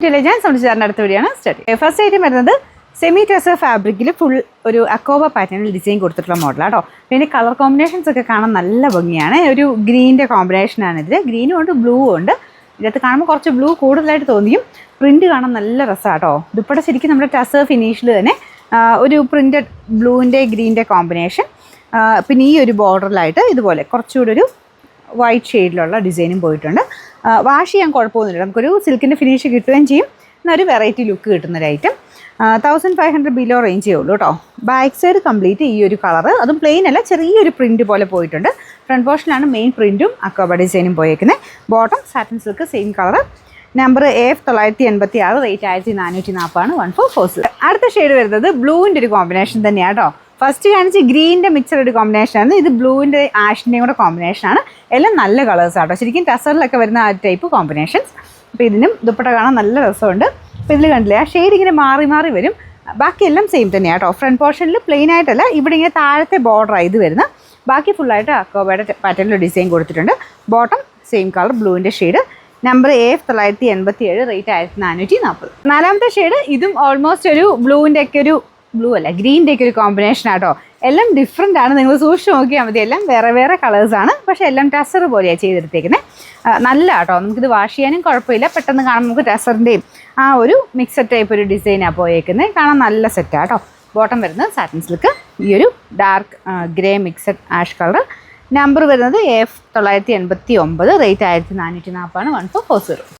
ഞാൻ സംബന്ധിച്ചാറിൻ്റെ അടുത്ത വഴിയാണ് സ്റ്റഡി. ഫസ്റ്റ് ഐറ്റം വരുന്നത് സെമി ടെസർ ഫാബ്രിക്കിൽ ഫുൾ ഒരു അക്കോബ പാറ്റേണിൽ ഡിസൈൻ കൊടുത്തിട്ടുള്ള മോഡലാണ് കേട്ടോ. പിന്നെ കളർ കോമ്പിനേഷൻസ് ഒക്കെ കാണാൻ നല്ല ഭംഗിയാണ്. ഒരു ഗ്രീനിൻ്റെ കോമ്പിനേഷനാണ് ഇതിൽ. ഗ്രീനും ഉണ്ട്, ബ്ലൂ ഉണ്ട്. ഇതിനകത്ത് കാണുമ്പോൾ കുറച്ച് ബ്ലൂ കൂടുതലായിട്ട് തോന്നിയും പ്രിൻറ്റ് കാണാൻ നല്ല രസമാണ് കേട്ടോ. ദുപ്പട്ട ശരിക്കും നമ്മുടെ ടെസർ ഫിനിഷിൽ തന്നെ ഒരു പ്രിൻറ്റഡ് ബ്ലൂവിൻ്റെ ഗ്രീനിൻ്റെ കോമ്പിനേഷൻ. പിന്നെ ഈ ഒരു ബോർഡറിലായിട്ട് ഇതുപോലെ കുറച്ചുകൂടി ഒരു വൈറ്റ് ഷെയ്ഡിലുള്ള ഡിസൈനും പോയിട്ടുണ്ട്. വാഷ് ചെയ്യാൻ കുഴപ്പമൊന്നുമില്ല, നമുക്കൊരു സിൽക്കിൻ്റെ ഫിനിഷ് കിട്ടുകയും ചെയ്യും. എന്നൊരു വെറൈറ്റി ലുക്ക് കിട്ടുന്നൊരു ഐറ്റം. 1500 ബിലോ റേഞ്ചേ ഉള്ളൂ കേട്ടോ. ബാക്ക് സൈഡ് കംപ്ലീറ്റ് ഈ ഒരു കളറ്, അതും പ്ലെയിൻ അല്ല, ചെറിയൊരു പ്രിൻറ്റ് പോലെ പോയിട്ടുണ്ട്. ഫ്രണ്ട് പോർഷനിലാണ് മെയിൻ പ്രിൻറ്റും അക്കോബ ഡിസൈനും പോയേക്കുന്നത്. Bottom satin silk same colour. Number AF 986, rate 1440 1440. അടുത്ത ഷെയ്ഡ് വരുന്നത് ബ്ലൂവിൻ്റെ ഒരു കോമ്പിനേഷൻ തന്നെയാണ് കേട്ടോ. ഫസ്റ്റ് കാണിച്ച് ഗ്രീനിൻ്റെ മിക്സർ ഒരു കോമ്പിനേഷനാണ്. ഇത് ബ്ലൂവിൻ്റെ ആഷിൻ്റെയും കൂടെ കോമ്പിനേഷനാണ്. എല്ലാം നല്ല കളേഴ്സാണ് കേട്ടോ. ശരിക്കും ടസറിലൊക്കെ വരുന്ന ആ ടൈപ്പ് കോമ്പിനേഷൻസ്. അപ്പോൾ ഇതിനും ദുപ്പട്ട കാണാൻ നല്ല രസമുണ്ട്. അപ്പോൾ ഇതിൽ കണ്ടില്ലേ, ആ ഷെയ്ഡ് ഇങ്ങനെ മാറി മാറി വരും. ബാക്കിയെല്ലാം സെയിം തന്നെയാണ് കേട്ടോ. ഫ്രണ്ട് പോർഷനിൽ പ്ലെയിൻ ആയിട്ടല്ല, ഇവിടെ ഇങ്ങനെ താഴത്തെ ബോർഡറാണ് ഇത് വരുന്നത്. ബാക്കി ഫുള്ളായിട്ട് അക്കോബയുടെ പാറ്റേണിൽ ഡിസൈൻ കൊടുത്തിട്ടുണ്ട്. ബോട്ടം സെയിം കളർ ബ്ലൂവിൻ്റെ ഷെയ്ഡ്. Number AF 987, rate 1440. നാലാമത്തെ ഷെയ്ഡ് ഇതും ഓൾമോസ്റ്റ് ഒരു ബ്ലൂവിൻ്റെ ഒക്കെ ഒരു ബ്ലൂ അല്ല ഗ്രീൻ്റെ ഒക്കെ ഒരു കോമ്പിനേഷൻ ആട്ടോ. എല്ലാം ഡിഫറെൻ്റ് ആണ്, നിങ്ങൾ സൂക്ഷിച്ച് നോക്കിയാൽ മതി. എല്ലാം വേറെ വേറെ കളേഴ്സാണ്, പക്ഷേ എല്ലാം ടെസർ പോലെയാണ് ചെയ്തെടുത്തേക്കുന്നത്. നല്ല കേട്ടോ, നമുക്കിത് വാഷ് ചെയ്യാനും കുഴപ്പമില്ല. പെട്ടെന്ന് കാണാൻ നമുക്ക് ടെസറിൻ്റെയും ആ ഒരു മിക്സഡ് ടൈപ്പ് ഒരു ഡിസൈനാണ് പോയേക്കുന്നത്. കാണാൻ നല്ല സെറ്റാണ് കേട്ടോ. ബോട്ടം വരുന്നത് സാറ്റിൻ സിൽക്ക്, ഈ ഒരു dark grey mixed ash colour. Number വരുന്നത് AF 989, റേറ്റ് 1440 1440.